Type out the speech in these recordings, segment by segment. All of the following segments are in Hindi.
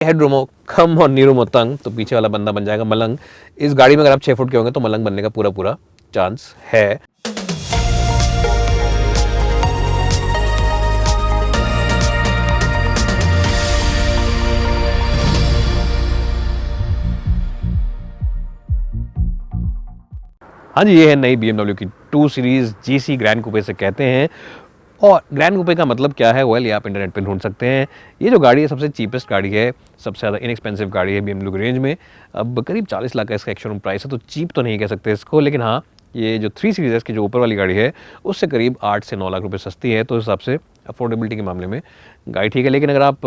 हेडरूम हो कम और नी रूम हो तंग तो पीछे वाला बंदा बन जाएगा मलंग। इस गाड़ी में अगर आप 6 फुट के होंगे तो मलंग बनने का पूरा पूरा चांस है। हाँ जी, ये है नई BMW की 2 सीरीज़ GC ग्रैंड कूपे से कहते हैं। और ग्रैंड कूपे का मतलब क्या है, वेल ये आप इंटरनेट पे ढूंढ सकते हैं। ये जो गाड़ी है सबसे चीपेस्ट गाड़ी है, सबसे ज़्यादा इनएक्सपेंसिव गाड़ी है BMW की रेंज में। अब करीब 40 लाख का इसका एक्स शोरूम प्राइस है, तो चीप तो नहीं कह सकते इसको, लेकिन हाँ ये जो 3 सीरीज़ है इसकी जो ऊपर वाली गाड़ी है उससे करीब 8 से 9 लाख रुपये सस्ती है। तो उस हिसाब से अफोर्डेबिलिटी के मामले में गाड़ी ठीक है। लेकिन अगर आप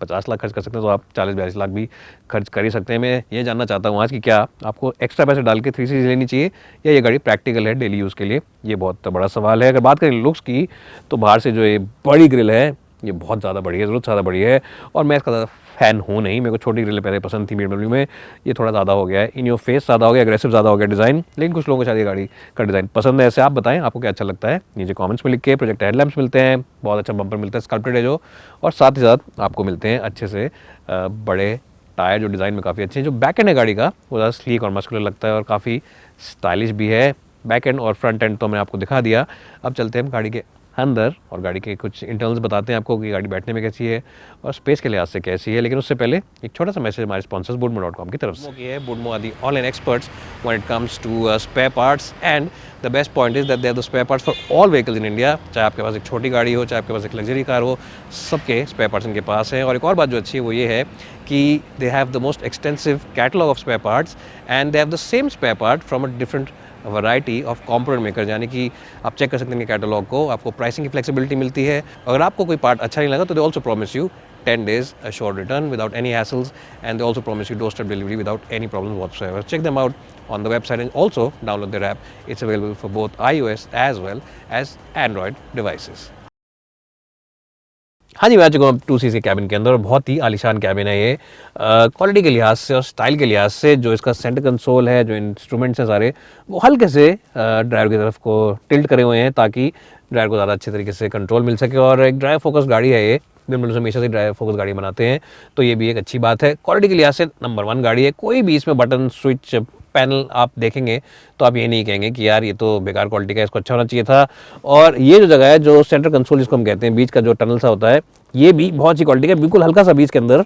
50 लाख खर्च कर सकते हैं तो आप 40-42 लाख भी खर्च कर ही सकते हैं। मैं ये जानना चाहता हूँ आज कि क्या आपको एक्स्ट्रा पैसे डाल के 3 सीरीज़ लेनी चाहिए या ये गाड़ी प्रैक्टिकल है डेली यूज़ के लिए, ये बहुत बड़ा सवाल है। अगर बात करें लुक्स की तो बाहर से जो ये बड़ी ग्रिल है ये बहुत ज़्यादा बड़ी है, ज़रूरत ज़्यादा बड़ी है। और मैं इसका ज़्यादा फ़ैन हूँ नहीं, मेरे को छोटी ग्रिल पहले पसंद थी BMW में, ये थोड़ा ज़्यादा हो गया है, इन योर फेस ज़्यादा हो गया, एग्रेसिव ज़्यादा हो गया डिज़ाइन। लेकिन कुछ लोगों को शायद ये गाड़ी का डिज़ाइन पसंद है। ऐसे आप बताएं आपको क्या अच्छा लगता है, नीचे कमेंट्स में लिख के। प्रोजेक्ट हेडलैम्प्स मिलते हैं, बहुत अच्छा बम्पर मिलता है स्कल्प्टेड है जो, और साथ ही साथ आपको मिलते हैं अच्छे से बड़े टायर जो डिज़ाइन में काफ़ी अच्छे हैं। जो बैक एंड है गाड़ी का वो ज़्यादा स्लीक और मस्कुलर लगता है और काफ़ी स्टाइलिश भी है। बैक एंड और फ्रंट एंड तो मैंने आपको दिखा दिया। अब चलते हैं गाड़ी के अंदर और गाड़ी के कुछ इंटरनल्स बताते हैं आपको कि गाड़ी बैठने में कैसी है और स्पेस के लिहाज से कैसी है। लेकिन उससे पहले एक छोटा सा मैसेज हमारे स्पॉन्सर्स Budmo.com की तरफ से। Budmo are the online experts when it comes to spare parts, and the best point is that they are the spare parts for all vehicles in India। चाहे आपके पास एक छोटी गाड़ी हो, चाहे आपके पास एक लग्जरी कार हो, सबके स्पेयर पार्ट्स इनके पास हैं। और एक और बात जो अच्छी है वो ये है कि they have the most extensive catalog of spare parts and they have the same spare part from a different variety of component maker, यानी कि आप चेक कर सकते हैं कैटलॉग को, आपको प्राइसिंग की फ्लेक्सिबिलिटी मिलती है। अगर आपको कोई पार्ट अच्छा नहीं लगा तो they also promise you 10 days assured return without any hassles, and they also promise you doorstep delivery without any problems whatsoever. Check them out on the website and also download their app. It's available for both iOS as well as Android devices. हाँ जी, मैं आ चुका हूँ 2 सीसी कैबिन के अंदर और बहुत ही आलीशान कैबिन है ये। क्वालिटी के लिहाज से और स्टाइल के लिहाज से जो इसका सेंटर कंसोल है, जो इंस्ट्रूमेंट्स हैं सारे, वो हल्के से ड्राइवर की तरफ को टिल्ट करे हुए हैं ताकि ड्राइवर को ज़्यादा अच्छे तरीके से कंट्रोल मिल सके। और एक ड्राइवर फोकस गाड़ी है ये, BMW हमेशा से ड्राइवर फोकस गाड़ी बनाते हैं, तो ये भी एक अच्छी बात है। क्वालिटी के लिहाज से नंबर 1 गाड़ी है। कोई भी इसमें बटन स्विच पैनल आप देखेंगे तो आप ये नहीं कहेंगे कि यार ये तो बेकार क्वालिटी का, इसको अच्छा होना चाहिए था। और ये जो जगह है, जो सेंटर कंसोल जिसको हम कहते हैं, बीच का जो टनल सा होता है, ये भी बहुत अच्छी क्वालिटी का, बिल्कुल हल्का सा बीच के अंदर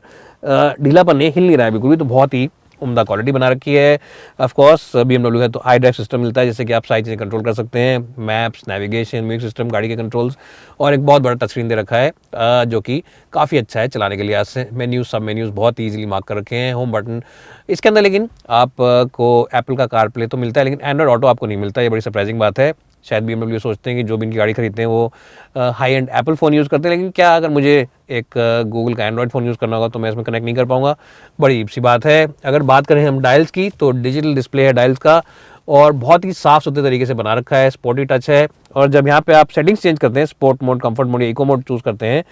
ढीलापन नहीं, हिल नहीं रहा है बिल्कुल भी, तो बहुत ही उम्दा क्वालिटी बना रखी है। ऑफ कोर्स BMW है तो आई ड्राइव सिस्टम मिलता है, जिससे कि आप सारी चीज़ें कंट्रोल कर सकते हैं, मैप्स, नेविगेशन, म्यूजिक सिस्टम, गाड़ी के कंट्रोल्स, और एक बहुत बड़ा टच स्क्रीन दे रखा है जो कि काफ़ी अच्छा है चलाने के लिहाज से। मेन्यूज, सब मेन्यूज बहुत ईजिली मार्क कर रखे हैं, होम बटन इसके अंदर। लेकिन आपको एप्पल का कार प्ले तो मिलता है, लेकिन एंड्रॉइड ऑटो आपको नहीं मिलता, ये बड़ी सरप्राइजिंग बात है। शायद BMW सोचते हैं कि जो भी इनकी गाड़ी खरीदते हैं वो high and Apple phone use करते हैं, लेकिन क्या अगर मुझे एक गूगल का एंड्रॉइड फ़ोन यूज़ करना होगा तो मैं इसमें कनेक्ट नहीं कर पाऊंगा, बड़ी सी बात है। अगर बात करें हम डायल्स की तो डिजिटल डिस्प्ले है डायल्स का और बहुत ही साफ़ सुथरे तरीके से बना रखा है, स्पोर्टी टच है। और जब यहाँ पे आप सेटिंग्स चेंज करते हैं, स्पोर्ट मोड, कंफर्ट मोड या इको मोड चूज़ करते हैं,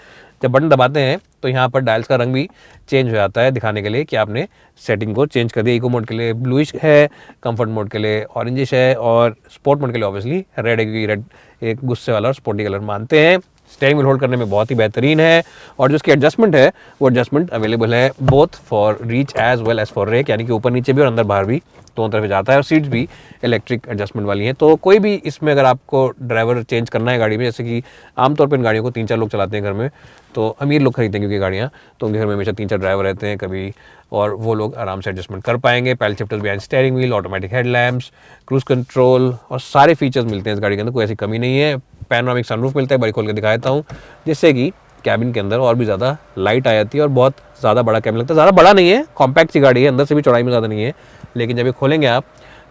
जब बटन दबाते हैं तो यहाँ पर डायल्स का रंग भी चेंज हो जाता है, दिखाने के लिए कि आपने सेटिंग को चेंज कर दिया। इको मोड के लिए ब्लूइश है, कंफर्ट मोड के लिए ऑरेंजिश है, और स्पोर्ट मोड के लिए ऑब्वियसली रेड है, क्योंकि रेड एक गुस्से वाला और स्पोर्टी कलर मानते हैं। स्टीयरिंग व्हील होल्ड करने में बहुत ही बेहतरीन है, और जो इसकी एडजस्टमेंट है वो एडजस्टमेंट अवेलेबल है both for reach as well as for rake, यानी कि ऊपर नीचे भी और अंदर बाहर भी दोनों तरफ जाता है। और सीट्स भी इलेक्ट्रिक एडजस्टमेंट वाली हैं, तो कोई भी इसमें अगर आपको ड्राइवर चेंज करना है गाड़ी में, जैसे कि आमतौर पर इन गाड़ियों को 3-4 लोग चलाते हैं घर में, तो अमीर लोग खरीदते हैं क्योंकि गाड़ियाँ, तो उनके घर में हमेशा 3-4 ड्राइवर रहते हैं कभी, और वो लोग आराम से एडजस्टमेंट कर पाएंगे। Paddle shifters behind steering wheel, automatic headlamps, cruise control, और सारे फीचर्स मिलते हैं इस गाड़ी के अंदर, कोई ऐसी कमी नहीं है। पैनोरामिक सनरूफ मिलता है, बड़ी खोल के दिखा देता हूँ, जिससे कि कैबिन के अंदर और भी ज़्यादा लाइट आ जाती है, और बहुत ज़्यादा बड़ा कैबिन लगता है। ज़्यादा बड़ा नहीं है, कॉम्पैक्ट सी गाड़ी है, अंदर से भी चौड़ाई में ज़्यादा नहीं है, लेकिन जब ये खोलेंगे आप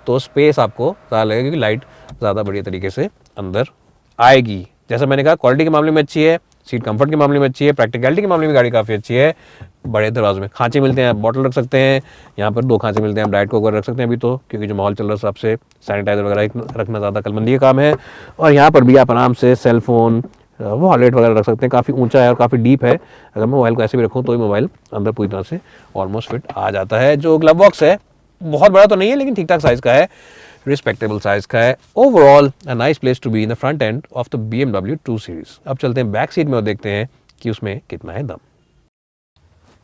तो स्पेस आपको ज़्यादा लगेगा, क्योंकि लाइट ज़्यादा बढ़िया तरीके से अंदर आएगी। जैसा मैंने कहा, क्वालिटी के मामले में अच्छी है, सीट कंफर्ट के मामले में अच्छी है, प्रैक्टिकलिटी के मामले में गाड़ी काफ़ी अच्छी है। बड़े दरवाजे में खांचे मिलते हैं, आप बॉटल रख सकते हैं, यहाँ पर 2 खांचे मिलते हैं, आप डाइट कोक रख सकते हैं अभी तो, क्योंकि जो माहौल चल रहा है उस हिसाब से सैनिटाइजर वगैरह रखना ज़्यादा कलमंदी का काम है। और यहाँ पर भी आप आराम से सेल फोन, वॉलेट वगैरह रख सकते हैं। काफ़ी ऊंचा है और काफ़ी डीप है, अगर मैं मोबाइल को ऐसे भी रखूँ तो ही मोबाइल अंदर पूरी तरह से ऑलमोस्ट फिट आ जाता है। जो ग्लव बॉक्स है बहुत बड़ा तो नहीं है, लेकिन ठीक ठाक साइज़ का है, रिस्पेक्टेबल साइज का है। Overall a nice place to be in the front end of the BMW 2 series. अब चलते हैं बैक सीट में और देखते हैं कि उसमें कितना है दम।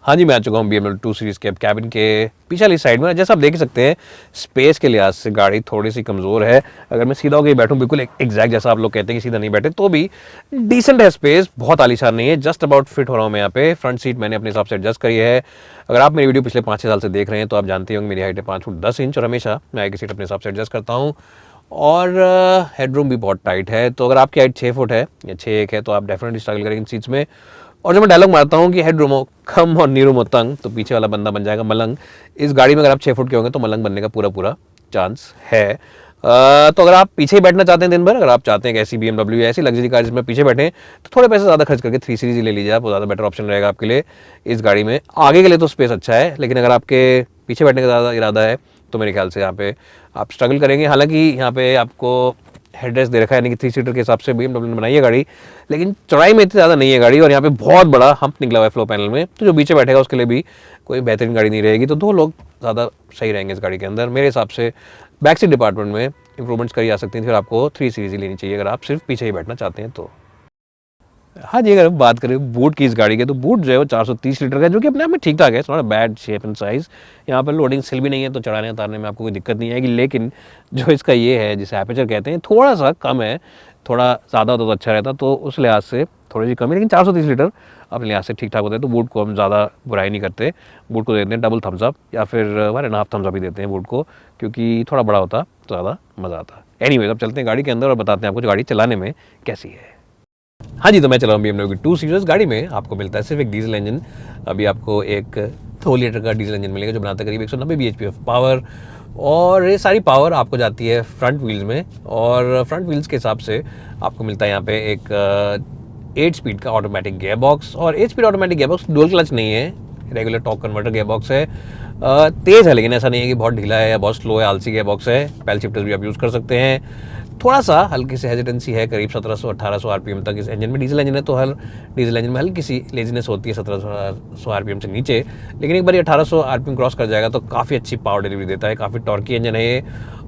हाँ जी, मैं आ चुका हूँ BMW 2 सीरीज़ के कैबिन के पीछे वाली साइड में। जैसा आप देख सकते हैं, स्पेस के लिहाज से गाड़ी थोड़ी-सी कमज़ोर है। अगर मैं सीधा होके बैठूँ, बिल्कुल एग्जैक्ट जैसा आप लोग कहते हैं कि सीधा नहीं बैठे, तो भी डिसेंट है स्पेस, बहुत आलीशान नहीं है, जस्ट अबाउट फिट हो रहा हूँ मैं यहाँ पे। फ्रंट सीट मैंने अपने हिसाब से एडजस्ट करी है। अगर आप मेरी वीडियो पिछले 5-6 साल से देख रहे हैं, तो आप जानते होंगे मेरी हाइट है 5 फुट 10 इंच और हमेशा मैं आगे की सीट अपने हिसाब से एडजस्ट करता हूँ। और हेडरूम भी बहुत टाइट है, तो अगर आपकी हाइट 6 फुट है या 6'1" है, तो आप डेफिनेटली स्ट्रगल करेंगे इन सीट्स में। और जब मैं डायलॉग मारता हूँ कि हेड रूम हो कम और नी रूम हो तंग, तो पीछे वाला बंदा बन जाएगा मलंग। इस गाड़ी में अगर आप 6 फुट के होंगे तो मलंग बनने का पूरा चांस है। तो अगर आप पीछे ही बैठना चाहते हैं दिन भर, अगर आप चाहते हैं कि ऐसी BMW या ऐसी लग्जरी कार जिसमें पीछे बैठें, तो थोड़े पैसे ज़्यादा खर्च करके 3 सीरीज ही ले लीजिए आप, वो ज़्यादा बेटर ऑप्शन रहेगा आपके लिए इस गाड़ी में। आगे के लिए तो स्पेस अच्छा है, लेकिन अगर आपके पीछे बैठने का ज़्यादा इरादा है तो मेरे ख्याल से यहाँ पे आप स्ट्रगल करेंगे। हालांकि यहाँ पे आपको हेडरेस्ट दे रखा है, यानी कि 3 सीटर के हिसाब से BMW ने बनाई है गाड़ी, लेकिन चौड़ाई में इतनी ज़्यादा नहीं है गाड़ी। और यहाँ पे बहुत बड़ा हम्प निकला हुआ है फ्लो पैनल में, तो जो पीछे बैठेगा उसके लिए भी कोई बेहतरीन गाड़ी नहीं रहेगी। तो 2 लोग ज़्यादा सही रहेंगे इस गाड़ी के अंदर मेरे हिसाब से। बैक सीट डिपार्टमेंट में इंप्रूवमेंट्स करी जा सकती हैं, फिर आपको 3 सीरीज ही लेनी चाहिए अगर आप सिर्फ पीछे ही बैठना चाहते हैं तो। हाँ जी, अगर बात करें बूट की इस गाड़ी के, तो बूट जो है वो 430 लीटर का है, जो कि अपने आप में ठीक ठाक है, not a bad shape and size. यहाँ पर लोडिंग सेल भी नहीं है, तो चढ़ाने उतारने में आपको कोई दिक्कत नहीं आएगी। लेकिन जो इसका ये है, जिसे एपर्चर कहते हैं, थोड़ा सा कम है। थोड़ा ज़्यादा होता तो अच्छा रहता, तो उस लिहाज से थोड़ी सी कम है, लेकिन 430 लीटर अपने लिहाज से ठीक ठाक होता है। तो बूट को हम ज़्यादा बुराई नहीं करते, बूट को देते हैं डबल थम्स अप या फिर 1.5 थम्स अप ही देते हैं बूट को, क्योंकि थोड़ा बड़ा होता तो ज़्यादा मज़ा आता। एनीवेज, अब चलते हैं गाड़ी के अंदर और बताते हैं आपको गाड़ी चलाने में कैसी है। हाँ जी, तो मैं चला हूँ BMW की 2 सीरीज़ गाड़ी में। आपको मिलता है सिर्फ एक डीजल इंजन। अभी आपको एक 2 लीटर का डीजल इंजन मिलेगा, जो बनाता है करीब 190 bhp ऑफ पावर। और ये सारी पावर आपको जाती है फ्रंट व्हील्स में, और फ्रंट व्हील्स के हिसाब से आपको मिलता है यहाँ पे एक 8 स्पीड का ऑटोमेटिक गियर बॉक्स। और 8 speed automatic gear box dual clutch नहीं है, regular torque converter gear box है। तेज़ है, लेकिन ऐसा नहीं है कि बहुत ढीला है या बहुत स्लो है, आलसी गियर बॉक्स है। पैल शिफ्टर्स भी आप यूज़ कर सकते हैं। थोड़ा सा हल्की सी हेजिटेंसी है, करीब 1700-1800 आरपीएम तक इस इंजन में। डीजल इंजन है तो हर डीजल इंजन में हल्की सी लेजीनेस होती है 1700 आरपीएम से नीचे, लेकिन एक बार 1800 आरपीएम क्रॉस कर जाएगा तो काफ़ी अच्छी पावर डिलीवरी देता है। काफ़ी टॉर्की इंजन है ये,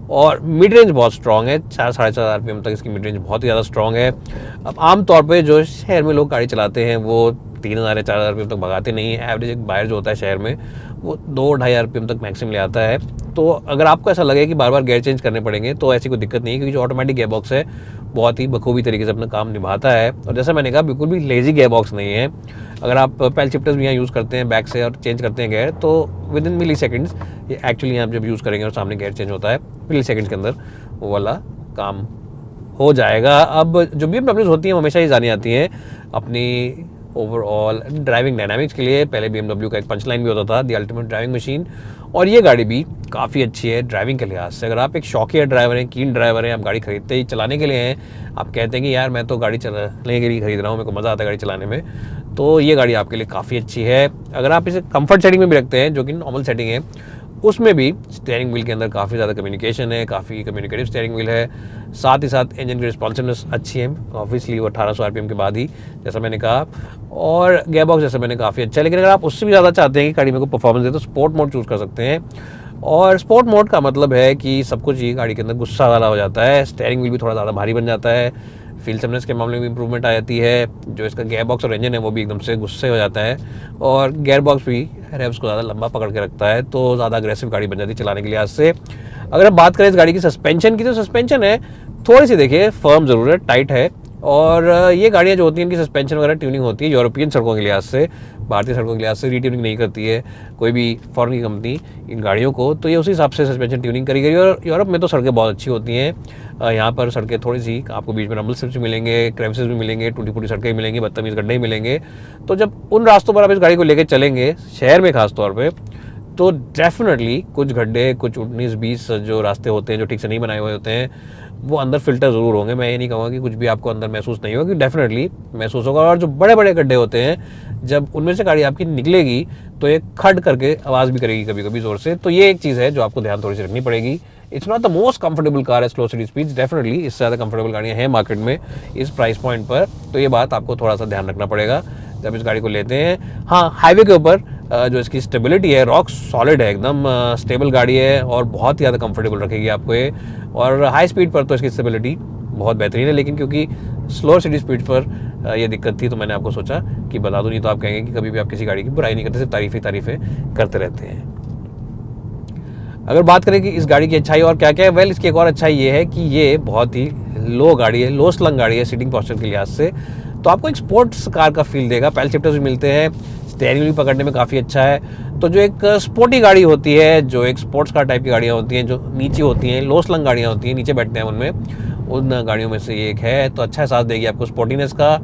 और मिड रेंज बहुत स्ट्रॉग है। 4-4.5 आरपीएम तक इसकी मिड रेंज बहुत ही ज़्यादा स्ट्रॉग है। अब आमतौर पर जो शहर में लोग गाड़ी चलाते हैं वो 3000 या 4000 आरपीएम तक भगाते नहीं है। एवरेज एक बायर जो होता है शहर में, वो 2-2.5 आरपीएम तक मैक्सिमम ले आता है। तो अगर आपको ऐसा लगे कि बार बार गियर चेंज करने पड़ेंगे, तो ऐसी कोई दिक्कत नहीं है, क्योंकि जो ऑटोमेटिक गियर बॉक्स है बहुत ही बखूबी तरीके से अपना काम निभाता है। और जैसा मैंने कहा, बिल्कुल भी लेजी गियर बॉक्स नहीं है। अगर आप पैल शिफ्टर्स भी यहाँ यूज़ करते हैं बैक से और चेंज करते हैं गियर, तो विद इन मिली सेकेंड्स ये एक्चुअली आप जब यूज़ करेंगे और सामने गियर चेंज होता है, मिली सेकेंड्स के अंदर वो वाला काम हो जाएगा। अब जो BMW होती हैं वो हमेशा ही जानी आती हैं अपनी ओवरऑल ड्राइविंग डायनामिक्स के लिए। पहले BMW का एक पंच लाइन भी होता था, द अल्टीमेट ड्राइविंग मशीन, और ये गाड़ी भी काफ़ी अच्छी है ड्राइविंग के लिहाज से। अगर आप एक शौकिया ड्राइवर हैं, कीन ड्राइवर हैं, आप गाड़ी खरीदते ही चलाने के लिए हैं, आप कहते हैं कि यार मैं तो गाड़ी चलाने के लिए खरीद रहा हूँ, मेरे को मज़ा आता है गाड़ी चलाने में, तो ये गाड़ी आपके लिए काफ़ी अच्छी है। अगर आप इसे कंफर्ट सेटिंग में भी रखते हैं, जो कि नॉर्मल सेटिंग है, उसमें भी स्टीयरिंग व्हील के अंदर काफ़ी ज़्यादा कम्युनिकेशन है, काफ़ी कम्युनिकेटिव स्टीयरिंग व्हील है। साथ ही साथ इंजन की रिस्पॉन्सिवनेस अच्छी है, ऑब्वियसली वो 1800 आरपीएम के बाद ही, जैसा मैंने कहा। और गियर बॉक्स जैसे मैंने काफ़ी अच्छा है, लेकिन अगर आप उससे भी ज़्यादा चाहते हैं कि गाड़ी में को परफॉर्मेंस दे, तो स्पोर्ट मोड चूज़ कर सकते हैं। और स्पोर्ट मोड का मतलब है कि सब कुछ ही गाड़ी के अंदर गुस्सा वाला हो जाता है, स्टीयरिंग व्हील भी थोड़ा ज़्यादा भारी बन जाता है, फील समनेस के मामले में इंप्रूवमेंट आ जाती है। जो इसका गियर बॉक्स और इंजन है वो भी एकदम से गुस्से हो जाता है, और गियर बॉक्स भी रेव्स को ज़्यादा लंबा पकड़ के रखता है, तो ज़्यादा अग्रेसिव गाड़ी बन जाती है चलाने के लिहाज से। अगर आप बात करें इस गाड़ी की सस्पेंशन की, तो सस्पेंशन है थोड़ी सी, देखिए फर्म ज़रूर है, टाइट है। और ये गाड़ियाँ जो होती हैं इनकी सस्पेंशन वगैरह ट्यूनिंग होती है यूरोपियन सड़कों के लिहाज से, भारतीय सड़कों के लिहाज से रीट्यूनिंग नहीं करती है कोई भी फॉरेन की कंपनी इन गाड़ियों को, तो ये उसी हिसाब से सस्पेंशन ट्यूनिंग करी गई। और यूरोप में तो सड़कें बहुत अच्छी होती हैं, यहाँ पर सड़कें थोड़ी सी आपको बीच में रंबल स्ट्रिप्स भी मिलेंगे, क्रेविसेस भी मिलेंगे, टूटी फूटी सड़कें भी मिलेंगी, बदतमीज़ गड्ढे भी मिलेंगे। तो जब उन रास्तों पर आप इस गाड़ी को लेकर चलेंगे शहर में खास तौर पर, तो डेफिनेटली कुछ गड्ढे, कुछ 19-20 जो रास्ते होते हैं जो ठीक से नहीं बनाए हुए होते हैं, वो अंदर फिल्टर ज़रूर होंगे। मैं ये नहीं कहूँगा कि कुछ भी आपको अंदर महसूस नहीं होगा, कि डेफिनेटली महसूस होगा। और जो बड़े बड़े गड्ढे होते हैं, जब उनमें से गाड़ी आपकी निकलेगी तो ये खड़ करके आवाज़ भी करेगी कभी कभी ज़ोर से, तो ये एक चीज़ है जो आपको ध्यान थोड़ी सी रखनी पड़ेगी। It's not the most comfortable car है स्लो सिटी स्पीड्स, डेफिनेटली इससे ज़्यादा कंफर्टेबल गाड़ियाँ हैं मार्केट में इस प्राइस पॉइंट पर, तो ये बात आपको थोड़ा सा ध्यान रखना पड़ेगा जब इस गाड़ी को लेते हैं। हाँ, हाईवे के ऊपर जो इसकी स्टेबिलिटी है रॉक सॉलिड है, एकदम स्टेबल गाड़ी है और बहुत ही ज़्यादा कंफर्टेबल रखेगी आपको ये। और हाई स्पीड पर तो इसकी स्टेबिलिटी बहुत बेहतरीन है, लेकिन क्योंकि स्लोअर सिटी स्पीड पर ये दिक्कत थी तो मैंने आपको सोचा कि बता दूँ, नहीं तो आप कहेंगे कि कभी भी आप किसी गाड़ी की बुराई नहीं करते, सिर्फ तारीफ़ें करते रहते हैं। अगर बात करें कि इस गाड़ी की अच्छाई और क्या क्या है, वेल इसकी एक और अच्छाई ये है कि ये बहुत ही लो गाड़ी है, लो स्लंग गाड़ी है सीटिंग पोस्चर के लिहाज से, तो आपको एक स्पोर्ट्स कार का फील देगा। पैडल शिफ्टर्स भी मिलते हैं, स्टीयरिंग भी पकड़ने में काफ़ी अच्छा है। तो जो एक स्पोर्टी गाड़ी होती है, जो एक स्पोर्ट्स कार टाइप की गाड़ियाँ होती हैं, जो नीचे होती हैं, लो स्लंग गाड़ियाँ होती हैं, नीचे बैठते हैं उनमें, उन गाड़ियों में से ये एक है। तो अच्छा एहसास देगी आपको स्पोर्टीनेस का।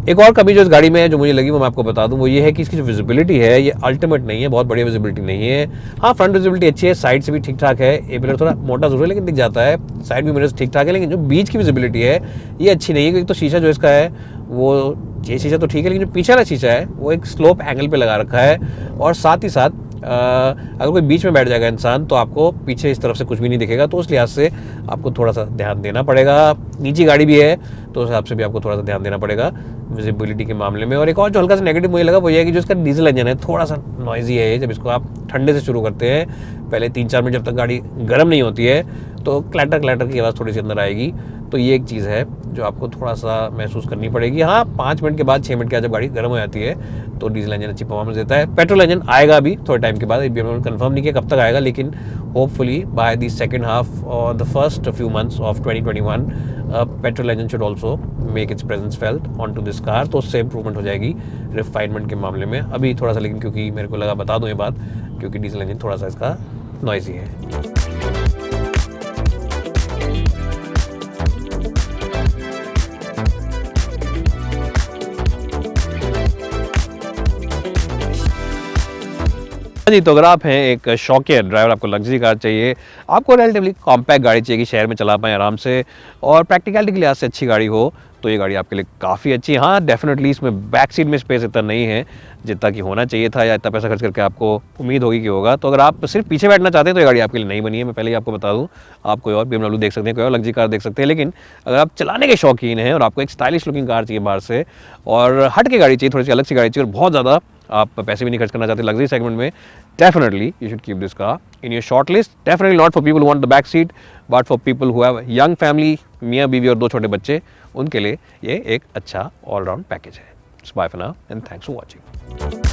एक और कमी जो इस गाड़ी में है जो मुझे लगी वो मैं आपको बता दूं, वो ये है कि इसकी जो विजिबिलिटी है ये अल्टीमेट नहीं है, बहुत बढ़िया विजिबिलिटी नहीं है। हाँ, फ्रंट विजिबिलिटी अच्छी है, साइड से भी ठीक ठाक है, ए पिलर थोड़ा मोटा जरूर है लेकिन दिख जाता है, साइड भी मिरर्स ठीक ठाक है, लेकिन जो बीच की विजिबिलिटी है ये अच्छी नहीं है, क्योंकि तो शीशा जो इसका है वो, ये शीशा तो ठीक है, लेकिन जो पीछे वाला शीशा है वो एक स्लोप एंगल पे लगा रखा है, और साथ ही साथ अगर कोई बीच में बैठ जाएगा इंसान तो आपको पीछे इस तरफ से कुछ भी नहीं दिखेगा, तो उस लिहाज से आपको थोड़ा सा ध्यान देना पड़ेगा। नीची गाड़ी भी है तो उस हिसाब से भी आपको थोड़ा सा ध्यान देना पड़ेगा विजिबिलिटी के मामले में। और एक और जो हल्का सा नेगेटिव मुझे लगा वो ये है कि जो इसका डीजल इंजन है थोड़ा सा नॉइजी है। जब इसको आप ठंडे से शुरू करते हैं, पहले 3-4 मिनट जब तक गाड़ी गर्म नहीं होती है तो क्लैटर क्लैटर की आवाज़ थोड़ी सी अंदर आएगी, तो ये एक चीज़ है जो आपको थोड़ा सा महसूस करनी पड़ेगी। हाँ, 5 मिनट के बाद 6 मिनट के बाद जब गाड़ी गर्म हो जाती है तो डीजल इंजन अच्छी परफॉर्मेंस देता है। पेट्रोल इंजन आएगा भी थोड़े टाइम के बाद, अभी हमने कंफर्म नहीं किया कब तक आएगा, लेकिन hopefully by the second half और the first few months of 2021 petrol engine should also make its presence felt on to this car, तो उससे इंप्रूवमेंट हो जाएगी रिफाइनमेंट के मामले में। अभी थोड़ा सा, लेकिन क्योंकि मेरे को लगा बता दूँ ये बात, क्योंकि डीजल इंजन थोड़ा सा इसका नॉइजी है। जी, तो अगर आप हैं एक शौकिया ड्राइवर, आपको लग्जरी कार चाहिए, आपको रिलेटिवली कॉम्पैक्ट गाड़ी चाहिए कि शहर में चला पाएँ आराम से, और प्रैक्टिकलिटी के लिहाज से अच्छी गाड़ी हो, तो ये गाड़ी आपके लिए काफ़ी अच्छी है। हाँ, डेफिनेटली इसमें बैक सीट में स्पेस इतना नहीं है जितना कि होना चाहिए था, या इतना पैसा खर्च करके आपको उम्मीद होगी कि होगा। तो अगर आप सिर्फ पीछे बैठना चाहते हैं तो ये गाड़ी आपके लिए नहीं बनी है, मैं पहले ही आपको बता दूँ। आप कोई और BMW देख सकते हैं, कोई और लग्जरी कार देख सकते हैं, लेकिन अगर आप चलाने के शौकीन हैं और आपको एक स्टाइलिश लुकिंग कार चाहिए बाहर से, और हट के गाड़ी चाहिए, थोड़ी सी अलग सी गाड़ी चाहिए, और बहुत ज़्यादा आप पैसे भी नहीं खर्च करना चाहते लग्जरी सेगमेंट में, definitely you should keep this car in your short list. Definitely not for people who want the back seat, but for people who have young family, मियाँ बीवी और 2 छोटे बच्चे, उनके लिए ये एक अच्छा ऑल राउंड पैकेज है। Bye for now and thanks for watching.